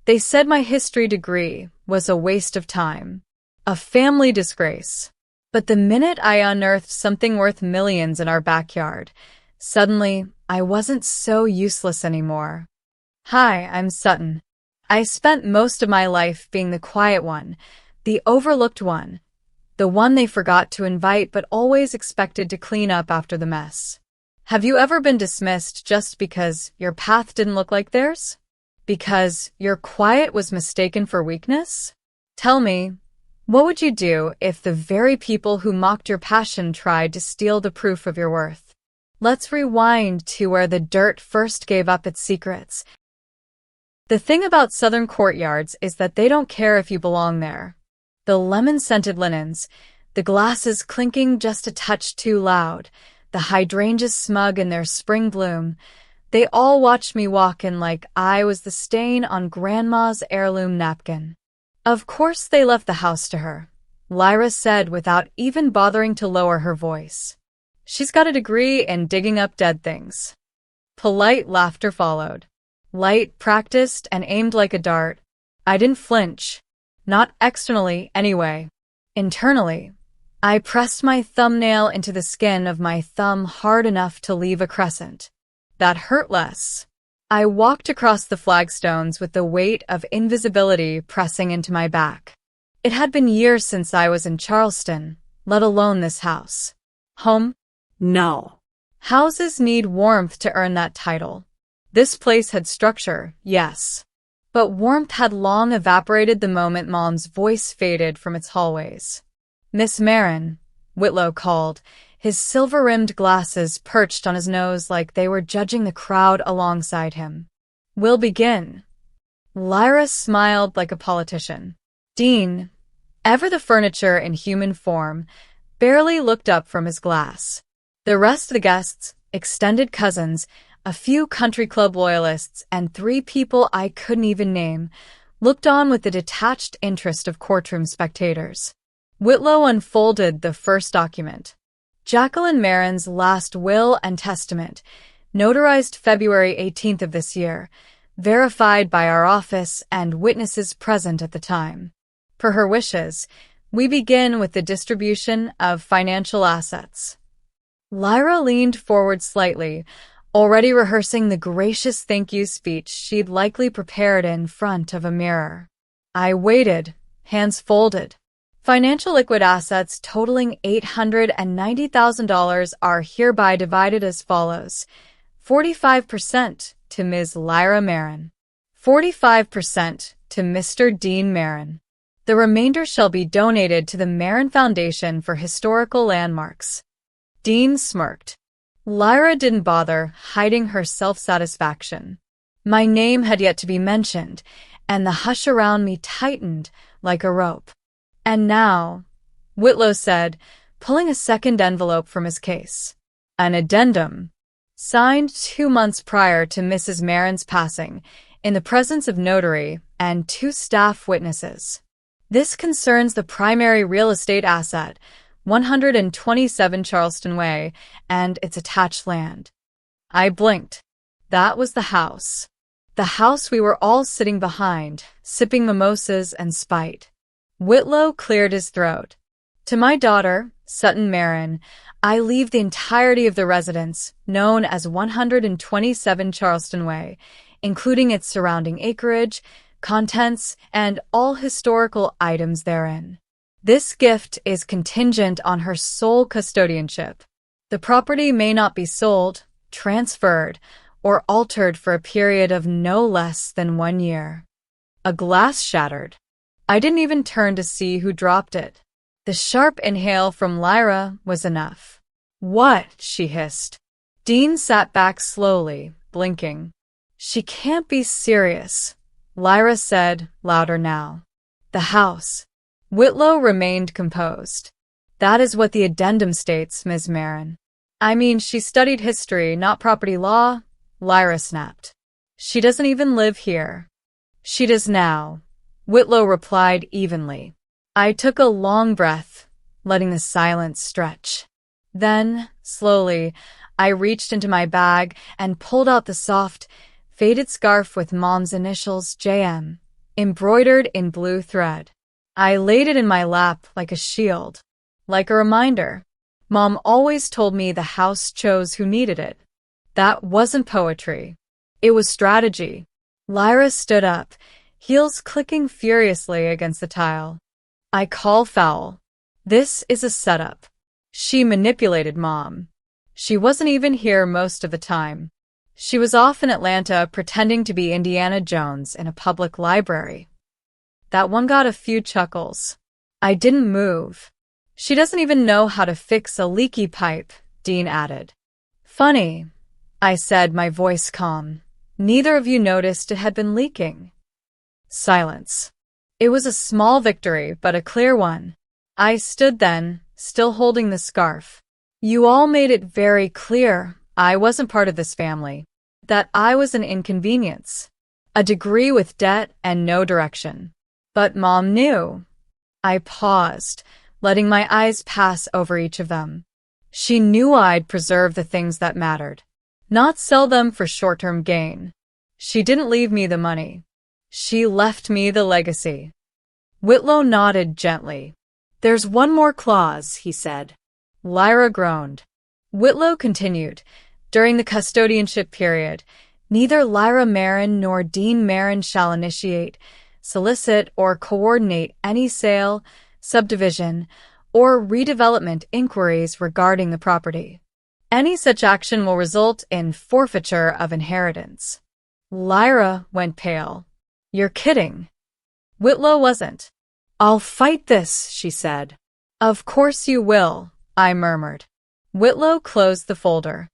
They said my history degree was a waste of time, a family disgrace. But the minute I unearthed something worth millions in our backyard, suddenly I wasn't so useless anymore. Hi, I'm Sutton. I spent most of my life being the quiet one, the overlooked one, the one they forgot to invite but always expected to clean up after the mess. Have you ever been dismissed just because your path didn't look like theirs? Because your quiet was mistaken for weakness? Tell me, what would you do if the very people who mocked your passion tried to steal the proof of your worth? Let's rewind to where the dirt first gave up its secrets. The thing about southern courtyards is that they don't care if you belong there. The lemon-scented linens, the glasses clinking just a touch too loud, the hydrangeas smug in their spring bloom, they all watched me walk in like I was the stain on Grandma's heirloom napkin. Of course they left the house to her, Lyra said without even bothering to lower her voice. She's got a degree in digging up dead things. Polite laughter followed. Light, practiced, and aimed like a dart. I didn't flinch. Not externally, anyway. Internally, I pressed my thumbnail into the skin of my thumb hard enough to leave a crescent. That hurt less. I walked across the flagstones with the weight of invisibility pressing into my back. It had been years since I was in Charleston, let alone this house. Home? No. Houses need warmth to earn that title. This place had structure, yes. But warmth had long evaporated the moment Mom's voice faded from its hallways. Miss Marin, Whitlow called, his silver-rimmed glasses perched on his nose like they were judging the crowd alongside him. We'll begin. Lyra smiled like a politician. Dean, ever the furniture in human form, barely looked up from his glass. The rest of the guests, extended cousins, a few country club loyalists, and 3 people I couldn't even name, looked on with the detached interest of courtroom spectators. Whitlow unfolded the first document. Jacqueline Marin's last will and testament, notarized February 18th of this year, verified by our office and witnesses present at the time. Per her wishes, we begin with the distribution of financial assets. Lyra leaned forward slightly, already rehearsing the gracious thank you speech she'd likely prepared in front of a mirror. I waited, hands folded. Financial liquid assets totaling $890,000 are hereby divided as follows. 45% to Ms. Lyra Marin. 45% to Mr. Dean Marin. The remainder shall be donated to the Marin Foundation for Historical Landmarks. Dean smirked. Lyra didn't bother hiding her self-satisfaction. My name had yet to be mentioned, and the hush around me tightened like a rope. And now, Whitlow said, pulling a second envelope from his case. An addendum, signed 2 months prior to Mrs. Marin's passing, in the presence of notary and 2 staff witnesses. This concerns the primary real estate asset, 127 Charleston Way, and its attached land. I blinked. That was the house. The house we were all sitting behind, sipping mimosas and spite. Whitlow cleared his throat. To my daughter, Sutton Marin, I leave the entirety of the residence, known as 127 Charleston Way, including its surrounding acreage, contents, and all historical items therein. This gift is contingent on her sole custodianship. The property may not be sold, transferred, or altered for a period of no less than 1 year. A glass shattered. I didn't even turn to see who dropped it. The sharp inhale from Lyra was enough. What? She hissed. Dean sat back slowly, blinking. She can't be serious, Lyra said, louder now. The house. Whitlow remained composed. That is what the addendum states, Ms. Marin. I mean, she studied history, not property law, Lyra snapped. She doesn't even live here. She does now, Whitlow replied evenly. I took a long breath, letting the silence stretch. Then, slowly, I reached into my bag and pulled out the soft, faded scarf with Mom's initials, JM. embroidered in blue thread. I laid it in my lap like a shield, like a reminder. Mom always told me the house chose who needed it. That wasn't poetry. It was strategy. Lyra stood up, heels clicking furiously against the tile. I call foul. This is a setup. She manipulated Mom. She wasn't even here most of the time. She was off in Atlanta pretending to be Indiana Jones in a public library. That one got a few chuckles. I didn't move. She doesn't even know how to fix a leaky pipe, Dean added. Funny, I said, my voice calm. Neither of you noticed it had been leaking. Silence. It was a small victory, but a clear one. I stood then, still holding the scarf. You all made it very clear I wasn't part of this family, that I was an inconvenience, a degree with debt and no direction. But Mom knew. I paused, letting my eyes pass over each of them. She knew I'd preserve the things that mattered, not sell them for short-term gain. She didn't leave me the money. She left me the legacy. Whitlow nodded gently. There's one more clause, he said. Lyra groaned. Whitlow continued. During the custodianship period, neither Lyra Marin nor Dean Marin shall initiate, solicit, or coordinate any sale, subdivision, or redevelopment inquiries regarding the property. Any such action will result in forfeiture of inheritance. Lyra went pale. You're kidding. Whitlow wasn't. I'll fight this, she said. Of course you will, I murmured. Whitlow closed the folder.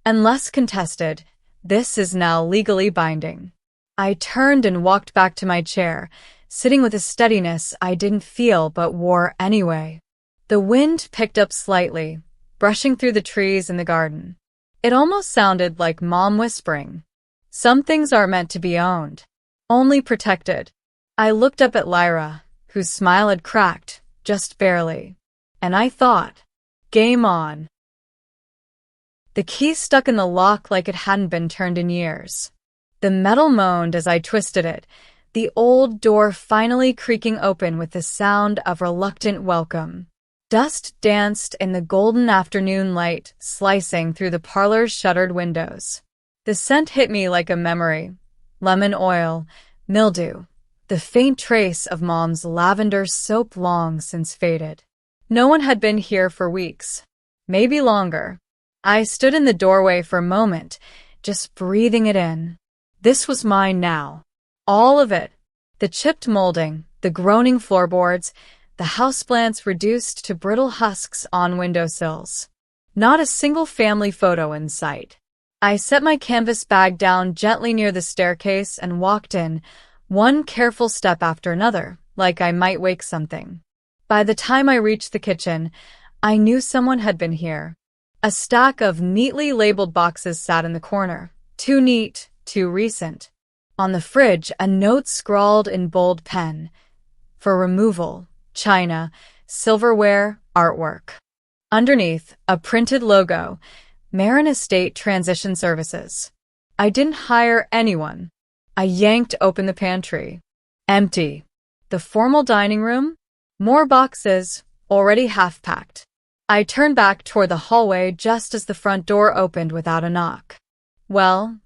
Unless contested, this is now legally binding. I turned and walked back to my chair, sitting with a steadiness I didn't feel but wore anyway. The wind picked up slightly, brushing through the trees in the garden. It almost sounded like Mom whispering. Some things aren't meant to be owned, only protected. I looked up at Lyra, whose smile had cracked, just barely. And I thought, game on. The key stuck in the lock like it hadn't been turned in years. The metal moaned as I twisted it, the old door finally creaking open with the sound of reluctant welcome. Dust danced in the golden afternoon light, slicing through the parlor's shuttered windows. The scent hit me like a memory. Lemon oil, mildew, the faint trace of Mom's lavender soap long since faded. No one had been here for weeks, maybe longer. I stood in the doorway for a moment, just breathing it in. This was mine now. All of it. The chipped molding, the groaning floorboards, the houseplants reduced to brittle husks on windowsills. Not a single family photo in sight. I set my canvas bag down gently near the staircase and walked in, one careful step after another, like I might wake something. By the time I reached the kitchen, I knew someone had been here. A stack of neatly labeled boxes sat in the corner. Too neat, too recent. On the fridge, a note scrawled in bold pen. For removal, china, silverware, artwork. Underneath, a printed logo, Marin Estate Transition Services. I didn't hire anyone. I yanked open the pantry. Empty. The formal dining room? More boxes, already half-packed. I turned back toward the hallway just as the front door opened without a knock. Well,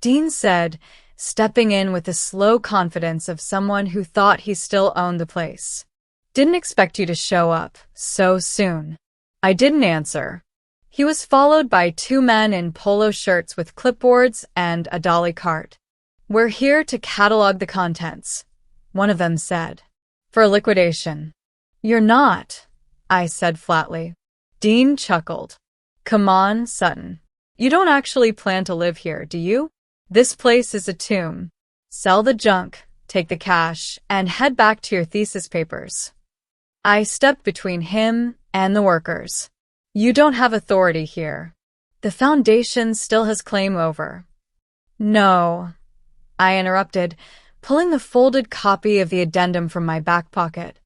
Dean said, stepping in with the slow confidence of someone who thought he still owned the place. Didn't expect you to show up so soon. I didn't answer. He was followed by two men in polo shirts with clipboards and a dolly cart. We're here to catalog the contents, one of them said. For liquidation. You're not, I said flatly. Dean chuckled. Come on, Sutton. You don't actually plan to live here, do you? This place is a tomb. Sell the junk, take the cash, and head back to your thesis papers. I stepped between him and the workers. You don't have authority here. The foundation still has claim over. No, I interrupted, pulling the folded copy of the addendum from my back pocket.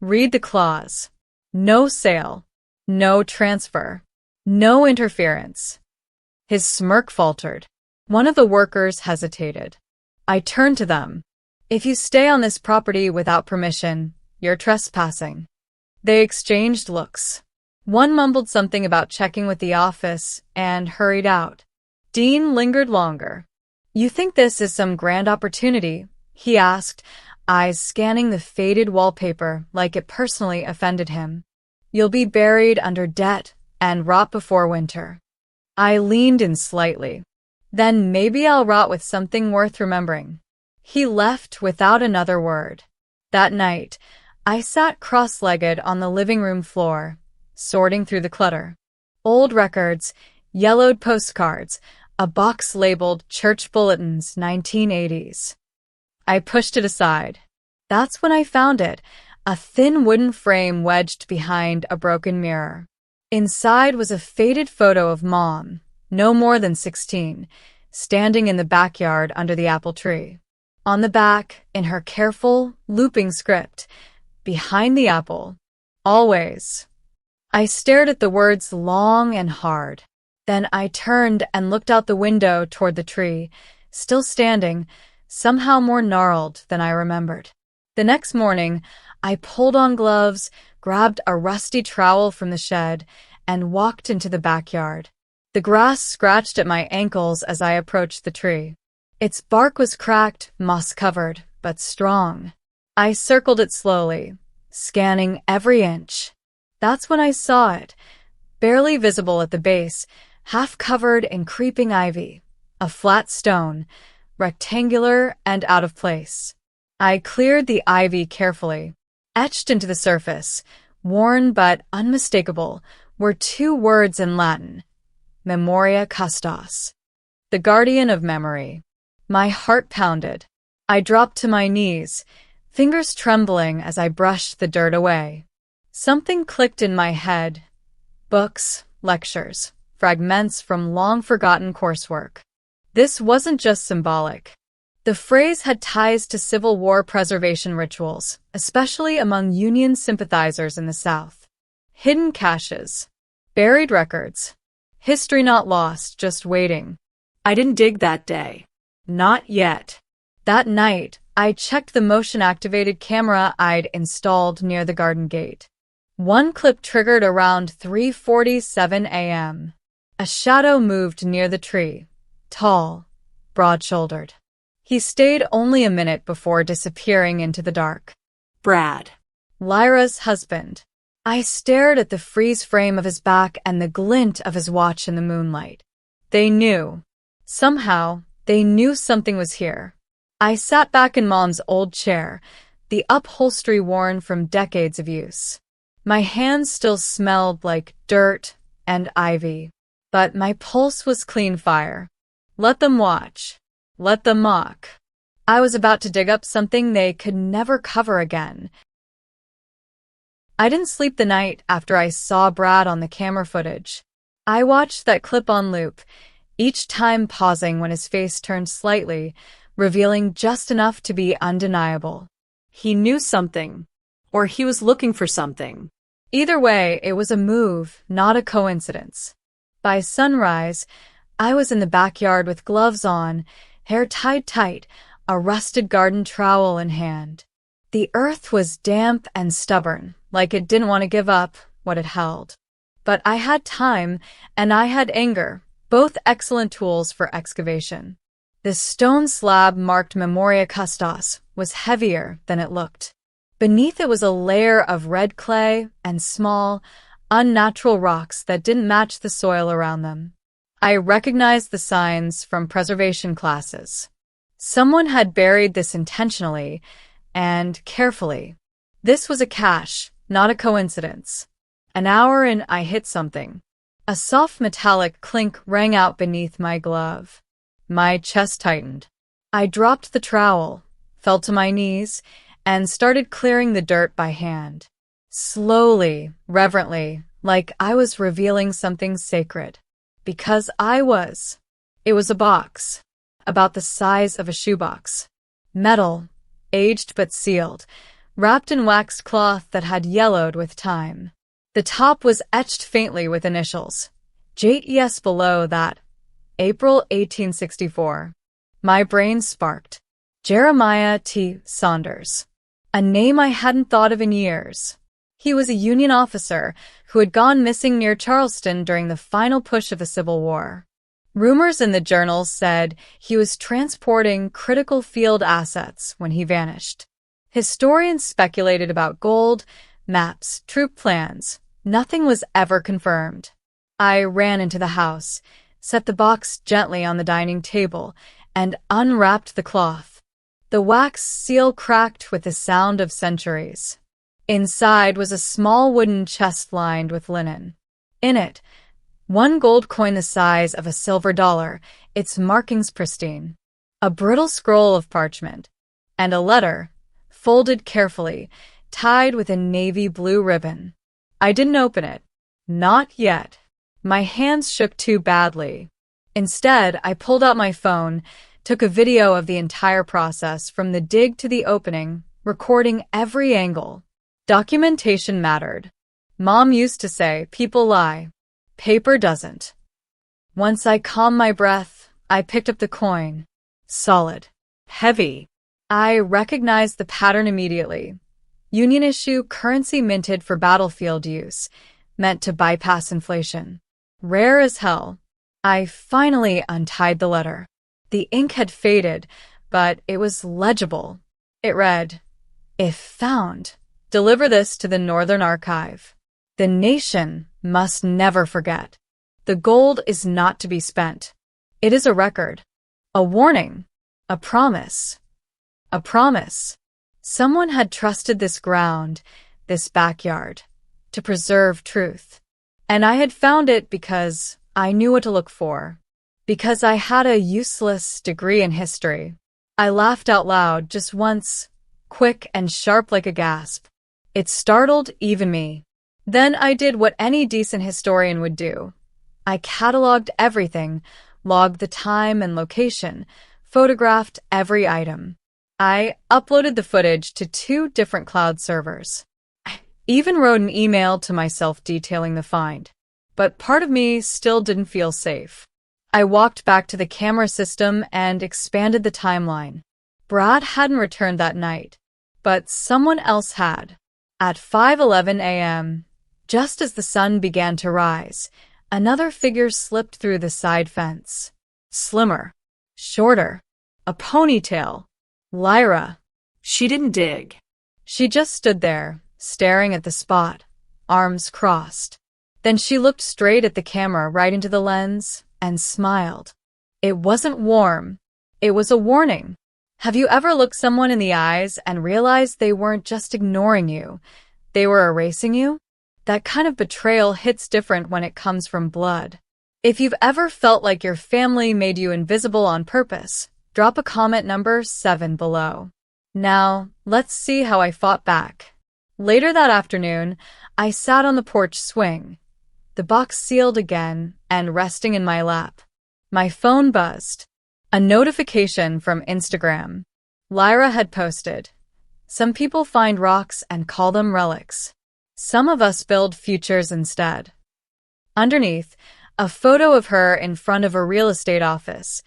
Read the clause. No sale, no transfer, no interference. His smirk faltered. One of the workers hesitated. I turned to them. If you stay on this property without permission, you're trespassing." They exchanged looks. One mumbled something about checking with the office and hurried out. Dean lingered longer. "You think this is some grand opportunity?" he asked, eyes scanning the faded wallpaper like it personally offended him. "You'll be buried under debt and rot before winter." I leaned in slightly. "Then maybe I'll rot with something worth remembering." He left without another word. That night, I sat cross-legged on the living room floor, sorting through the clutter. Old records, yellowed postcards, a box labeled Church Bulletins 1980s. I pushed it aside. That's when I found it, a thin wooden frame wedged behind a broken mirror. Inside was a faded photo of Mom, no more than 16, standing in the backyard under the apple tree. On the back, in her careful, looping script, "Behind the apple. Always." I stared at the words long and hard. Then I turned and looked out the window toward the tree, still standing, somehow more gnarled than I remembered. The next morning, I pulled on gloves, grabbed a rusty trowel from the shed, and walked into the backyard. The grass scratched at my ankles as I approached the tree. Its bark was cracked, moss-covered, but strong. I circled it slowly, scanning every inch. That's when I saw it, barely visible at the base, half covered in creeping ivy, a flat stone, rectangular and out of place. I cleared the ivy carefully. Etched into the surface, worn but unmistakable, were two words in Latin: Memoria Custos, the guardian of memory. My heart pounded. I dropped to my knees, fingers trembling as I brushed the dirt away. Something clicked in my head. Books, lectures, fragments from long-forgotten coursework. This wasn't just symbolic. The phrase had ties to Civil War preservation rituals, especially among Union sympathizers in the South. Hidden caches, buried records, history not lost, just waiting. I didn't dig that day. Not yet. That night, I checked the motion-activated camera I'd installed near the garden gate. One clip triggered around 3:47 a.m. A shadow moved near the tree, tall, broad-shouldered. He stayed only a minute before disappearing into the dark. Brad, Lyra's husband. I stared at the freeze frame of his back and the glint of his watch in the moonlight. They knew. Somehow, they knew something was here. I sat back in Mom's old chair, the upholstery worn from decades of use. My hands still smelled like dirt and ivy, but my pulse was clean fire. Let them watch. Let them mock. I was about to dig up something they could never cover again. I didn't sleep the night after I saw Brad on the camera footage. I watched that clip on loop, each time pausing when his face turned slightly, revealing just enough to be undeniable. He knew something, or he was looking for something. Either way, it was a move, not a coincidence. By sunrise, I was in the backyard with gloves on, hair tied tight, a rusted garden trowel in hand. The earth was damp and stubborn, like it didn't want to give up what it held. But I had time, and I had anger, both excellent tools for excavation. The stone slab marked Memoria Custos was heavier than it looked. Beneath it was a layer of red clay and small, unnatural rocks that didn't match the soil around them. I recognized the signs from preservation classes. Someone had buried this intentionally and carefully. This was a cache, not a coincidence. An hour in, I hit something. A soft metallic clink rang out beneath my glove. My chest tightened. I dropped the trowel, fell to my knees, and started clearing the dirt by hand. Slowly, reverently, like I was revealing something sacred. Because I was. It was a box, about the size of a shoebox. Metal, aged but sealed, wrapped in waxed cloth that had yellowed with time. The top was etched faintly with initials. JES below that. April 1864. My brain sparked. Jeremiah T. Saunders. A name I hadn't thought of in years. He was a Union officer who had gone missing near Charleston during the final push of the Civil War. Rumors in the journals said he was transporting critical field assets when he vanished. Historians speculated about gold, maps, troop plans. Nothing was ever confirmed. I ran into the house, set the box gently on the dining table, and unwrapped the cloth. The wax seal cracked with the sound of centuries. Inside was a small wooden chest lined with linen. In it, one gold coin the size of a silver dollar, its markings pristine. A brittle scroll of parchment. And a letter, folded carefully, tied with a navy blue ribbon. I didn't open it. Not yet. My hands shook too badly. Instead, I pulled out my phone, took a video of the entire process from the dig to the opening, recording every angle. Documentation mattered. Mom used to say, people lie. Paper doesn't. Once I calmed my breath, I picked up the coin. Solid. Heavy. I recognized the pattern immediately. Union issue currency minted for battlefield use, meant to bypass inflation. Rare as hell. I finally untied the letter. The ink had faded, but it was legible. It read, "If found, deliver this to the Northern Archive. The nation must never forget. The gold is not to be spent. It is a record, a warning, a promise. A promise." Someone had trusted this ground, this backyard, to preserve truth. And I had found it because I knew what to look for. Because I had a useless degree in history. I laughed out loud just once, quick and sharp like a gasp. It startled even me. Then I did what any decent historian would do. I cataloged everything, logged the time and location, photographed every item. I uploaded the footage to 2 different cloud servers. I even wrote an email to myself detailing the find. But part of me still didn't feel safe. I walked back to the camera system and expanded the timeline. Brad hadn't returned that night, but someone else had. At 5:11 a.m., just as the sun began to rise, another figure slipped through the side fence. Slimmer. Shorter. A ponytail. Lyra. She didn't dig. She just stood there, staring at the spot, arms crossed. Then she looked straight at the camera, right into the lens, and smiled. It wasn't warm. It was a warning. Have you ever looked someone in the eyes and realized they weren't just ignoring you? They were erasing you? That kind of betrayal hits different when it comes from blood. If you've ever felt like your family made you invisible on purpose, drop a comment number 7 below. Now, let's see how I fought back. Later that afternoon, I sat on the porch swing, the box sealed again and resting in my lap. My phone buzzed. A notification from Instagram. Lyra had posted, "Some people find rocks and call them relics. Some of us build futures instead." Underneath, a photo of her in front of a real estate office,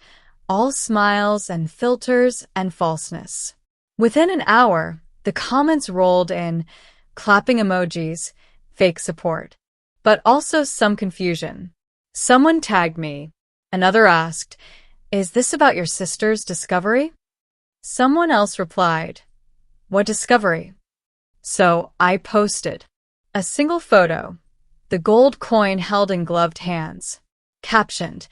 all smiles and filters and falseness. Within an hour, the comments rolled in, clapping emojis, fake support, but also some confusion. Someone tagged me. Another asked, "Is this about your sister's discovery?" Someone else replied, "What discovery?" So I posted a single photo, the gold coin held in gloved hands, captioned,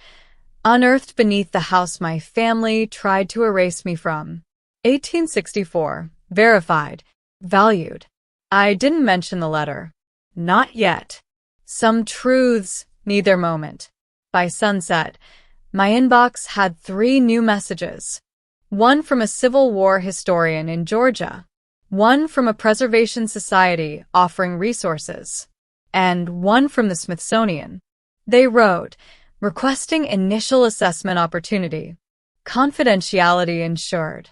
"Unearthed beneath the house my family tried to erase me from. 1864, verified, valued." I didn't mention the letter. Not yet. Some truths need their moment. By sunset, my inbox had 3 new messages. One from a Civil War historian in Georgia, one from a preservation society offering resources, and one from the Smithsonian. They wrote, requesting initial assessment opportunity, confidentiality ensured.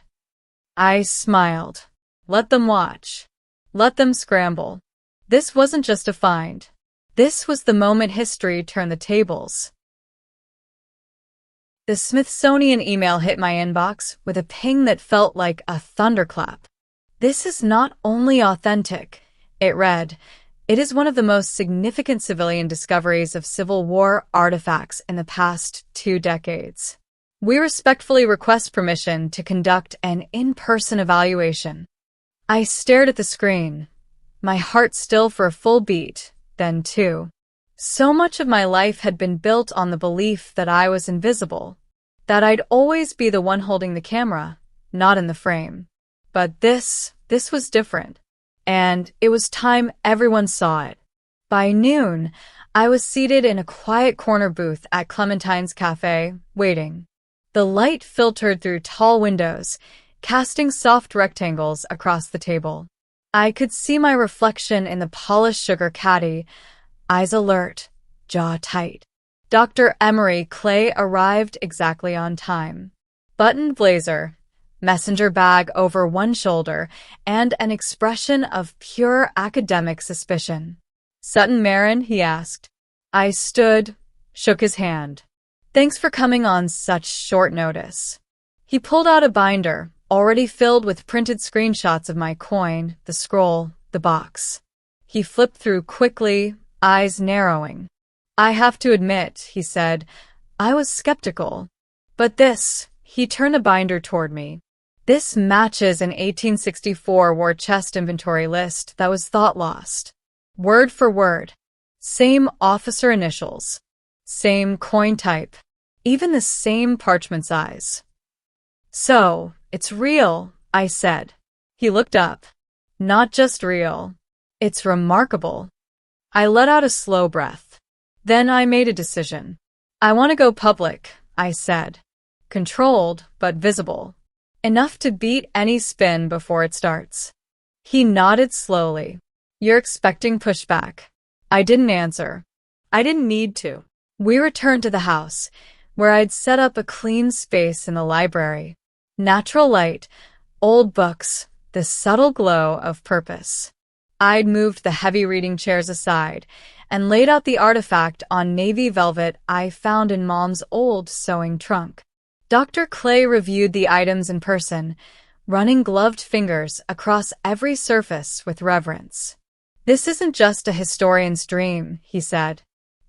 I smiled. Let them watch. Let them scramble. This wasn't just a find. This was the moment history turned the tables. The Smithsonian email hit my inbox with a ping that felt like a thunderclap. This is not only authentic, it read, it is one of the most significant civilian discoveries of Civil War artifacts in the past 2 decades. We respectfully request permission to conduct an in-person evaluation. I stared at the screen, my heart still for a full beat, then 2. So much of my life had been built on the belief that I was invisible, that I'd always be the one holding the camera, not in the frame. But this was different, and it was time everyone saw it. By noon, I was seated in a quiet corner booth at Clementine's Cafe, waiting. The light filtered through tall windows, casting soft rectangles across the table. I could see my reflection in the polished sugar caddy, eyes alert, jaw tight. Dr. Emery Clay arrived exactly on time. Buttoned blazer, messenger bag over one shoulder, and an expression of pure academic suspicion. "Sutton Marin?" he asked. I stood, shook his hand. "Thanks for coming on such short notice." He pulled out a binder, already filled with printed screenshots of my coin, the scroll, the box. He flipped through quickly, eyes narrowing. "I have to admit," he said, "I was skeptical. But this," he turned the binder toward me, "this matches an 1864 war chest inventory list that was thought lost. Word for word. Same officer initials. Same coin type. Even the same parchment size." "So, it's real," I said. He looked up. "Not just real. It's remarkable." I let out a slow breath. Then I made a decision. "I want to go public," I said. Controlled, but visible. Enough to beat any spin before it starts. He nodded slowly. "You're expecting pushback." I didn't answer. I didn't need to. We returned to the house, where I'd set up a clean space in the library. Natural light, old books, the subtle glow of purpose. I'd moved the heavy reading chairs aside and laid out the artifact on navy velvet I found in Mom's old sewing trunk. Dr. Clay reviewed the items in person, running gloved fingers across every surface with reverence. "This isn't just a historian's dream," he said.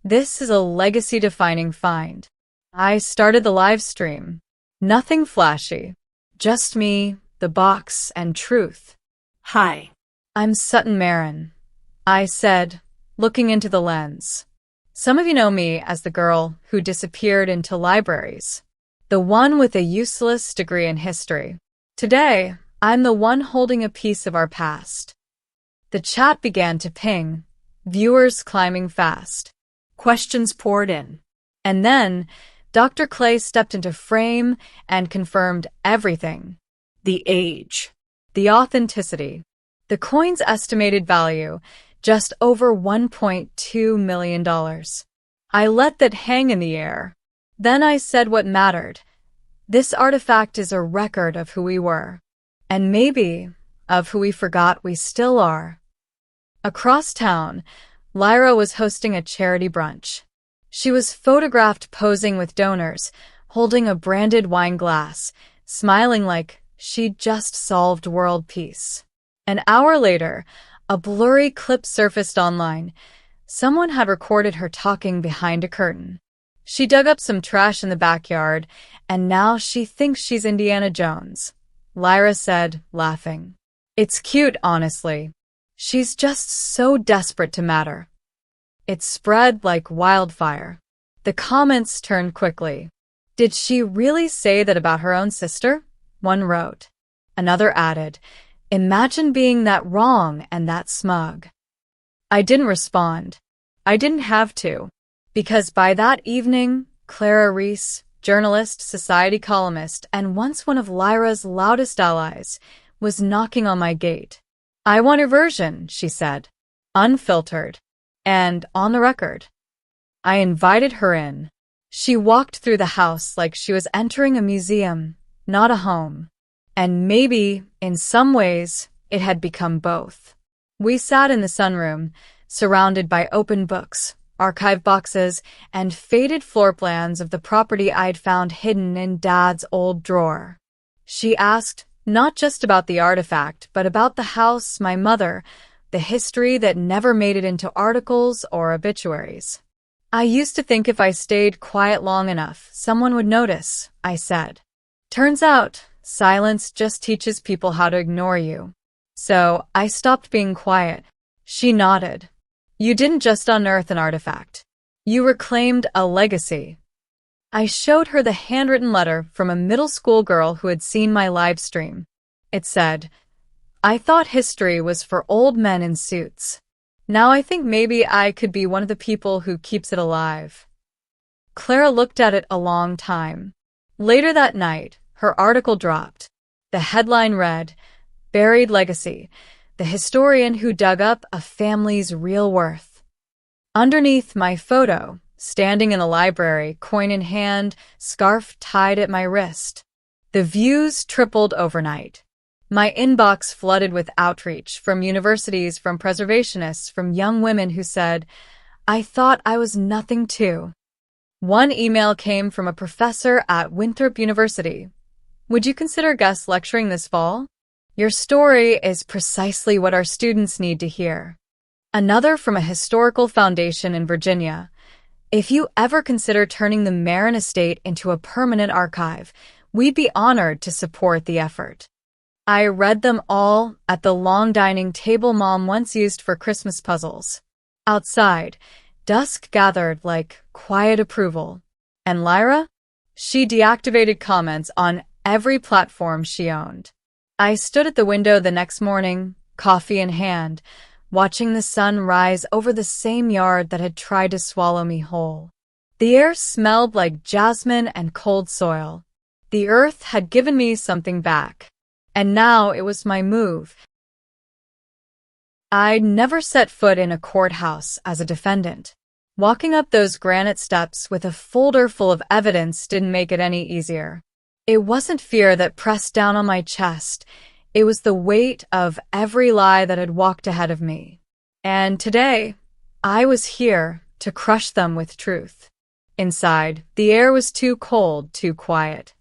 "This is a legacy-defining find." I started the live stream. Nothing flashy. Just me, the box, and truth. "Hi. I'm Sutton Marin," I said, looking into the lens. "Some of you know me as the girl who disappeared into libraries. The one with a useless degree in history. Today, I'm the one holding a piece of our past." The chat began to ping, viewers climbing fast. Questions poured in. And then, Dr. Clay stepped into frame and confirmed everything. The age. The authenticity. The coin's estimated value, just over $1.2 million. I let that hang in the air. Then I said what mattered. This artifact is a record of who we were. And maybe of who we forgot we still are. Across town, Lyra was hosting a charity brunch. She was photographed posing with donors, holding a branded wine glass, smiling like she'd just solved world peace. An hour later, a blurry clip surfaced online. Someone had recorded her talking behind a curtain. She dug up some trash in the backyard, and now she thinks she's Indiana Jones. Lyra said, laughing. "It's cute, honestly. She's just so desperate to matter." It spread like wildfire. The comments turned quickly. "Did she really say that about her own sister?" One wrote. Another added, "Imagine being that wrong and that smug." I didn't respond. I didn't have to. Because by that evening, Clara Reese, journalist, society columnist, and once one of Lyra's loudest allies, was knocking on my gate. "I want her version," she said. Unfiltered. And on the record. I invited her in. She walked through the house like she was entering a museum, not a home. And maybe, in some ways, it had become both. We sat in the sunroom, surrounded by open books, archive boxes, and faded floor plans of the property I'd found hidden in Dad's old drawer. She asked not just about the artifact, but about the house, my mother, the history that never made it into articles or obituaries. I used to think if I stayed quiet long enough, someone would notice, I said. Turns out, silence just teaches people how to ignore you. So, I stopped being quiet. She nodded. You didn't just unearth an artifact. You reclaimed a legacy. I showed her the handwritten letter from a middle school girl who had seen my live stream. It said, I thought history was for old men in suits. Now I think maybe I could be one of the people who keeps it alive. Clara looked at it a long time. Later that night, her article dropped. The headline read, Buried Legacy, the historian who dug up a family's real worth. Underneath my photo, standing in the library, coin in hand, scarf tied at my wrist. The views tripled overnight. My inbox flooded with outreach from universities, from preservationists, from young women who said, I thought I was nothing too. One email came from a professor at Winthrop University. Would you consider guest lecturing this fall? Your story is precisely what our students need to hear. Another from a historical foundation in Virginia. If you ever consider turning the Marin estate into a permanent archive, we'd be honored to support the effort. I read them all at the long dining table Mom once used for Christmas puzzles. Outside, dusk gathered like quiet approval. And Lyra? She deactivated comments on every platform she owned. I stood at the window the next morning, coffee in hand, watching the sun rise over the same yard that had tried to swallow me whole. The air smelled like jasmine and cold soil. The earth had given me something back. And now it was my move. I'd never set foot in a courthouse as a defendant. Walking up those granite steps with a folder full of evidence didn't make it any easier. It wasn't fear that pressed down on my chest. It was the weight of every lie that had walked ahead of me. And today, I was here to crush them with truth. Inside, the air was too cold, too quiet.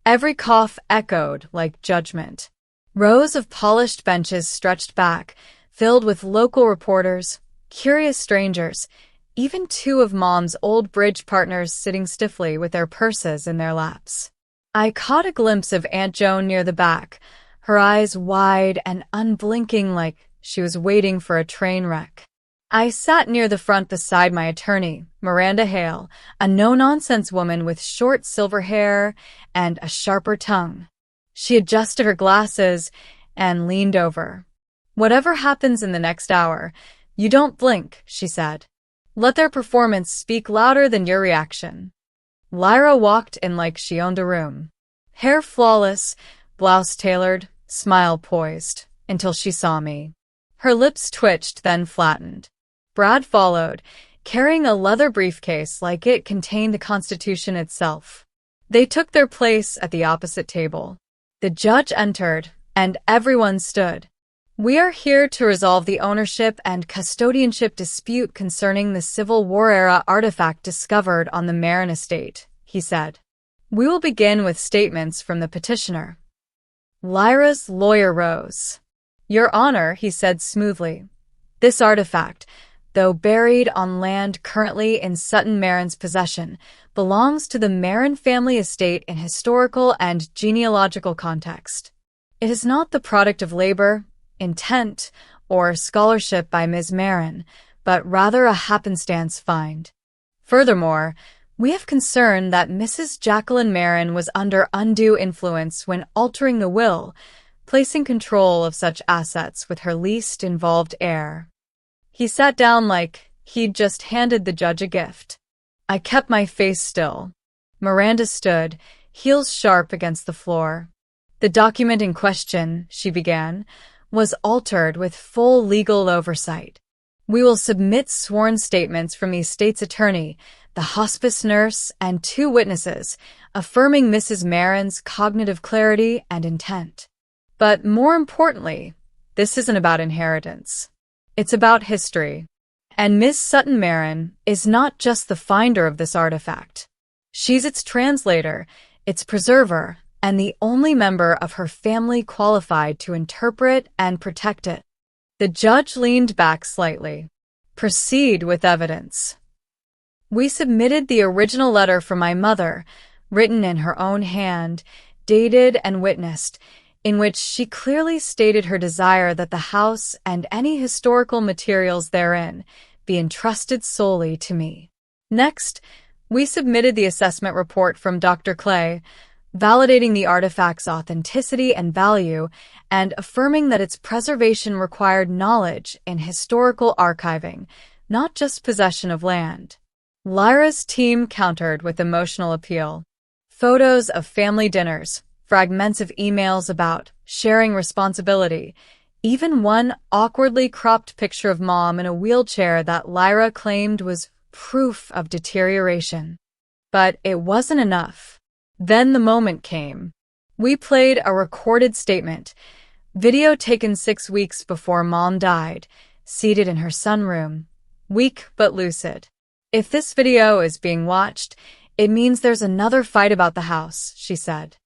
Every cough echoed like judgment. Rows of polished benches stretched back, filled with local reporters, curious strangers, even two of Mom's old bridge partners sitting stiffly with their purses in their laps. I caught a glimpse of Aunt Joan near the back, her eyes wide and unblinking like she was waiting for a train wreck. I sat near the front beside my attorney, Miranda Hale, a no-nonsense woman with short silver hair and a sharper tongue. She adjusted her glasses and leaned over. Whatever happens in the next hour, you don't blink, she said. Let their performance speak louder than your reaction. Lyra walked in like she owned a room. Hair flawless, blouse tailored, smile poised, until she saw me. Her lips twitched, then flattened. Brad followed, carrying a leather briefcase like it contained the Constitution itself. They took their place at the opposite table. The judge entered, and everyone stood. We are here to resolve the ownership and custodianship dispute concerning the Civil War-era artifact discovered on the Marin estate, he said. We will begin with statements from the petitioner. Lyra's lawyer rose. Your Honor, he said smoothly, this artifact, though buried on land currently in Sutton Marin's possession, belongs to the Marin family estate in historical and genealogical context. It is not the product of labor, intent, or scholarship by Ms. Marin, but rather a happenstance find. Furthermore, we have concern that Mrs. Jacqueline Marin was under undue influence when altering the will, placing control of such assets with her least involved heir. He sat down like he'd just handed the judge a gift. I kept my face still. Miranda stood, heels sharp against the floor. The document in question, she began, was altered with full legal oversight. We will submit sworn statements from the estate's attorney, the hospice nurse, and 2 witnesses, affirming Mrs. Marin's cognitive clarity and intent. But more importantly, this isn't about inheritance. It's about history. And Ms. Sutton-Marin is not just the finder of this artifact. She's its translator, its preserver, and the only member of her family qualified to interpret and protect it. The judge leaned back slightly. Proceed with evidence. We submitted the original letter from my mother, written in her own hand, dated and witnessed, in which she clearly stated her desire that the house and any historical materials therein be entrusted solely to me. Next, we submitted the assessment report from Dr. Clay, validating the artifact's authenticity and value and affirming that its preservation required knowledge in historical archiving, not just possession of land. Lyra's team countered with emotional appeal. Photos of family dinners, fragments of emails about sharing responsibility, even one awkwardly cropped picture of Mom in a wheelchair that Lyra claimed was proof of deterioration. But it wasn't enough. Then the moment came. We played a recorded statement, video taken 6 weeks before Mom died, seated in her sunroom, weak but lucid. If this video is being watched, it means there's another fight about the house, she said.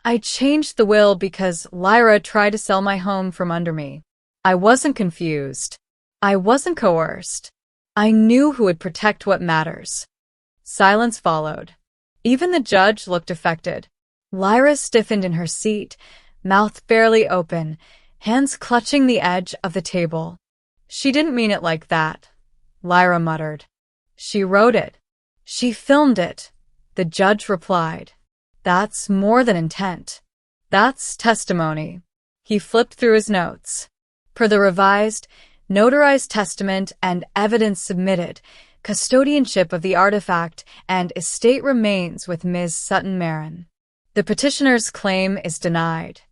I changed the will because Lyra tried to sell my home from under me. I wasn't confused. I wasn't coerced. I knew who would protect what matters. Silence followed. Even the judge looked affected. Lyra stiffened in her seat, mouth barely open, hands clutching the edge of the table. She didn't mean it like that, Lyra muttered. She wrote it. She filmed it, the judge replied. That's more than intent. That's testimony. He flipped through his notes. Per the revised, notarized testament and evidence submitted, custodianship of the artifact and estate remains with Ms. Sutton-Marin. The petitioner's claim is denied.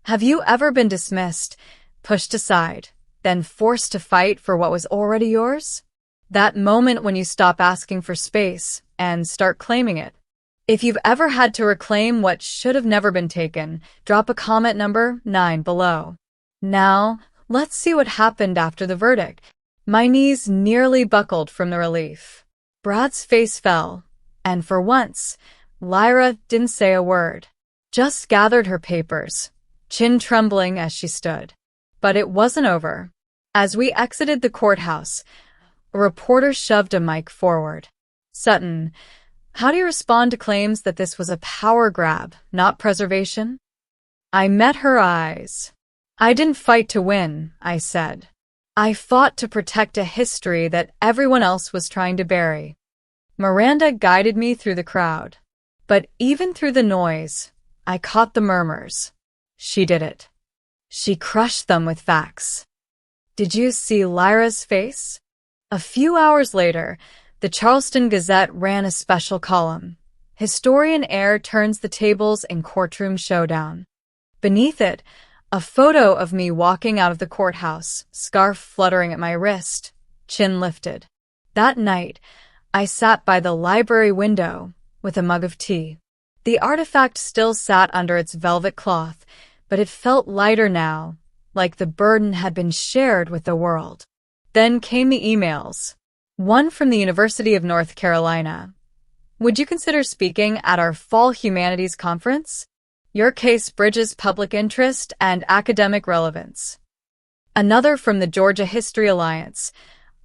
Have you ever been dismissed, pushed aside, then forced to fight for what was already yours? That moment when you stop asking for space and start claiming it. If you've ever had to reclaim what should have never been taken, drop a comment number 9 below. Now, let's see what happened after the verdict. My knees nearly buckled from the relief. Brad's face fell, and for once, Lyra didn't say a word, just gathered her papers, chin trembling as she stood. But it wasn't over. As we exited the courthouse, a reporter shoved a mic forward. Sutton, how do you respond to claims that this was a power grab, not preservation? I met her eyes. I didn't fight to win, I said. I fought to protect a history that everyone else was trying to bury. Miranda guided me through the crowd. But even through the noise, I caught the murmurs. She did it. She crushed them with facts. Did you see Lyra's face? A few hours later, the Charleston Gazette ran a special column. Historian Eyre turns the tables in courtroom showdown. Beneath it, a photo of me walking out of the courthouse, scarf fluttering at my wrist, chin lifted. That night, I sat by the library window with a mug of tea. The artifact still sat under its velvet cloth, but it felt lighter now, like the burden had been shared with the world. Then came the emails. One from the University of North Carolina. Would you consider speaking at our Fall Humanities Conference? Your case bridges public interest and academic relevance. Another from the Georgia History Alliance,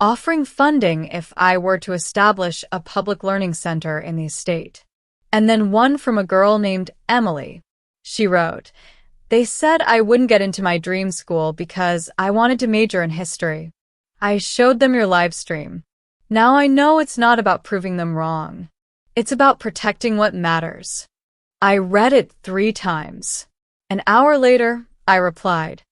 offering funding if I were to establish a public learning center in the estate. And then one from a girl named Emily. She wrote, "They said I wouldn't get into my dream school because I wanted to major in history. I showed them your live stream. Now I know it's not about proving them wrong. It's about protecting what matters." I read it 3 times. An hour later, I replied,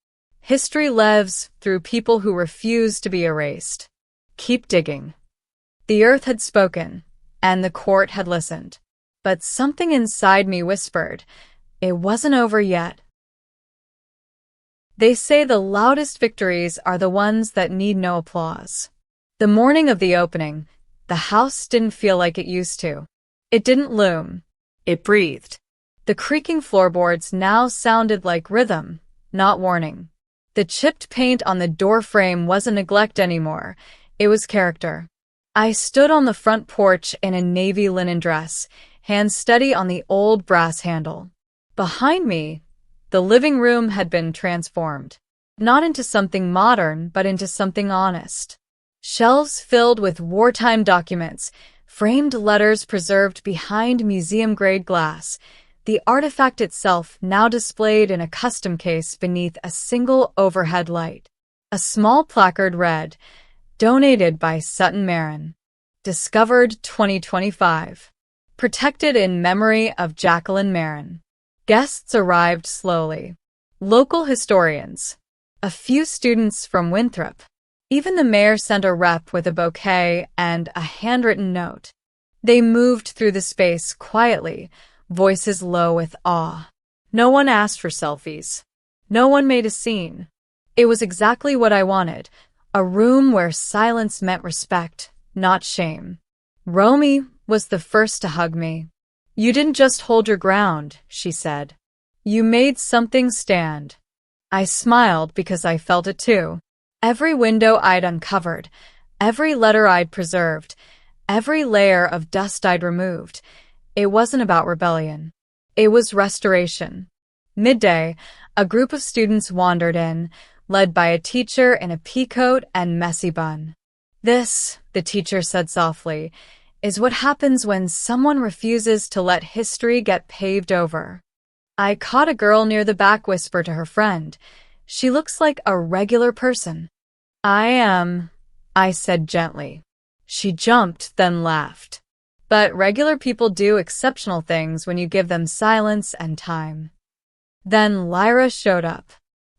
"History lives through people who refuse to be erased. Keep digging." The earth had spoken, and the court had listened. But something inside me whispered, it wasn't over yet. They say the loudest victories are the ones that need no applause. The morning of the opening, the house didn't feel like it used to. It didn't loom. It breathed. The creaking floorboards now sounded like rhythm, not warning. The chipped paint on the door frame wasn't neglect anymore. It was character. I stood on the front porch in a navy linen dress, hands steady on the old brass handle. Behind me, the living room had been transformed. Not into something modern, but into something honest. Shelves filled with wartime documents, framed letters preserved behind museum-grade glass, the artifact itself now displayed in a custom case beneath a single overhead light. A small placard read, "Donated by Sutton Marin. Discovered 2025. Protected in memory of Jacqueline Marin." Guests arrived slowly. Local historians. A few students from Winthrop. Even the mayor sent a rep with a bouquet and a handwritten note. They moved through the space quietly, voices low with awe. No one asked for selfies. No one made a scene. It was exactly what I wanted, a room where silence meant respect, not shame. Romy was the first to hug me. "You didn't just hold your ground," she said. "You made something stand." I smiled because I felt it too. Every window I'd uncovered, every letter I'd preserved, every layer of dust I'd removed, it wasn't about rebellion. It was restoration. Midday, a group of students wandered in, led by a teacher in a peacoat and messy bun. "This," the teacher said softly, "is what happens when someone refuses to let history get paved over." I caught a girl near the back whisper to her friend, "She looks like a regular person." "I am," I said gently. She jumped, then laughed. But regular people do exceptional things when you give them silence and time. Then Lyra showed up.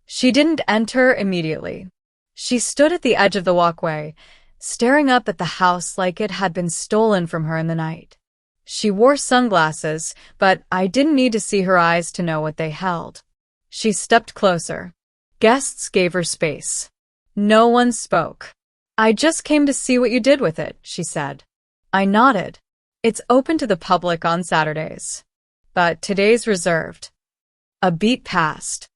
She didn't enter immediately. She stood at the edge of the walkway, staring up at the house like it had been stolen from her in the night. She wore sunglasses, but I didn't need to see her eyes to know what they held. She stepped closer. Guests gave her space. No one spoke. "I just came to see what you did with it," she said. I nodded. "It's open to the public on Saturdays. But today's reserved." A beat passed.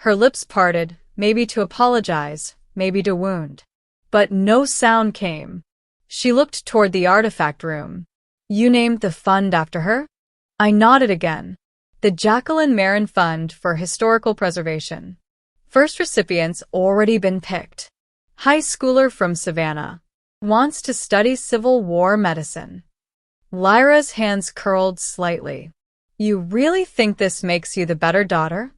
Her lips parted, maybe to apologize, maybe to wound. But no sound came. She looked toward the artifact room. "You named the fund after her?" I nodded again. "The Jacqueline Marin Fund for Historical Preservation. First recipient's already been picked. High schooler from Savannah. Wants to study Civil War medicine." Lyra's hands curled slightly. "You really think this makes you the better daughter?"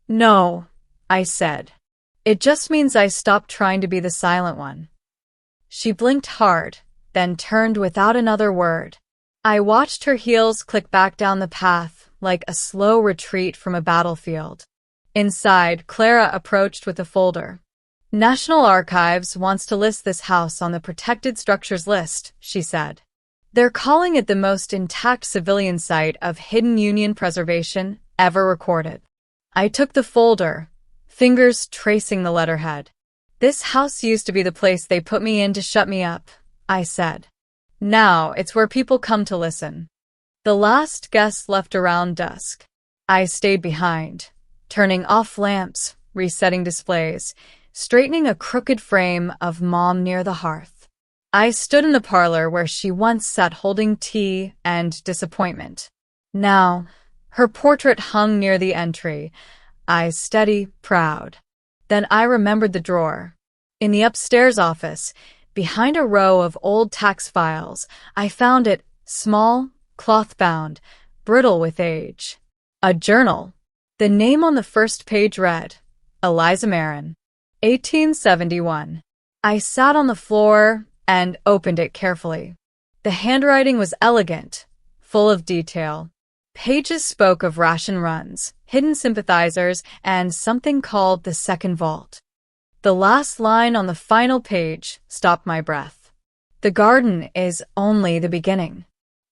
"No," I said. "It just means I stopped trying to be the silent one." She blinked hard, then turned without another word. I watched her heels click back down the path like a slow retreat from a battlefield. Inside, Clara approached with a folder. "National Archives wants to list this house on the protected structures list," she said. "They're calling it the most intact civilian site of hidden Union preservation ever recorded." I took the folder, fingers tracing the letterhead. "This house used to be the place they put me in to shut me up," I said. "Now it's where people come to listen." The last guest left around dusk. I stayed behind, turning off lamps, resetting displays, straightening a crooked frame of Mom near the hearth. I stood in the parlor where she once sat holding tea and disappointment. Now, her portrait hung near the entry, eyes steady, proud. Then I remembered the drawer. In the upstairs office, behind a row of old tax files, I found it, small, cloth-bound, brittle with age. A journal. The name on the first page read, Eliza Marin, 1871. I sat on the floor and opened it carefully. The handwriting was elegant, full of detail. Pages spoke of ration runs, hidden sympathizers, and something called the second vault. The last line on the final page stopped my breath. "The garden is only the beginning."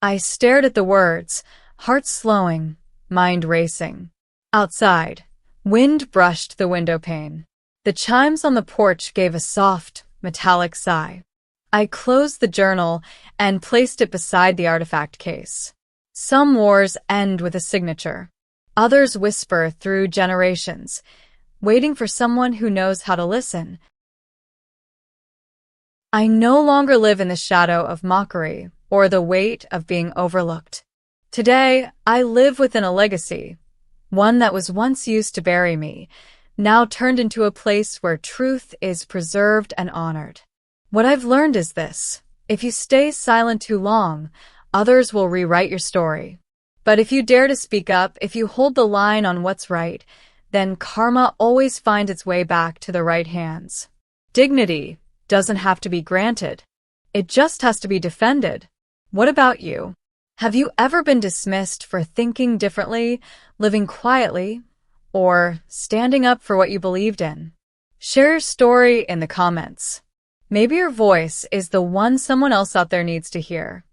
I stared at the words, heart slowing, mind racing. Outside, wind brushed the window pane. The chimes on the porch gave a soft, metallic sigh. I closed the journal and placed it beside the artifact case. Some wars end with a signature. Others whisper through generations, waiting for someone who knows how to listen. I no longer live in the shadow of mockery or the weight of being overlooked. Today, I live within a legacy, one that was once used to bury me, now turned into a place where truth is preserved and honored. What I've learned is this: if you stay silent too long, others will rewrite your story. But if you dare to speak up, if you hold the line on what's right, then karma always finds its way back to the right hands. Dignity doesn't have to be granted. It just has to be defended. What about you? Have you ever been dismissed for thinking differently, living quietly, or standing up for what you believed in? Share your story in the comments. Maybe your voice is the one someone else out there needs to hear.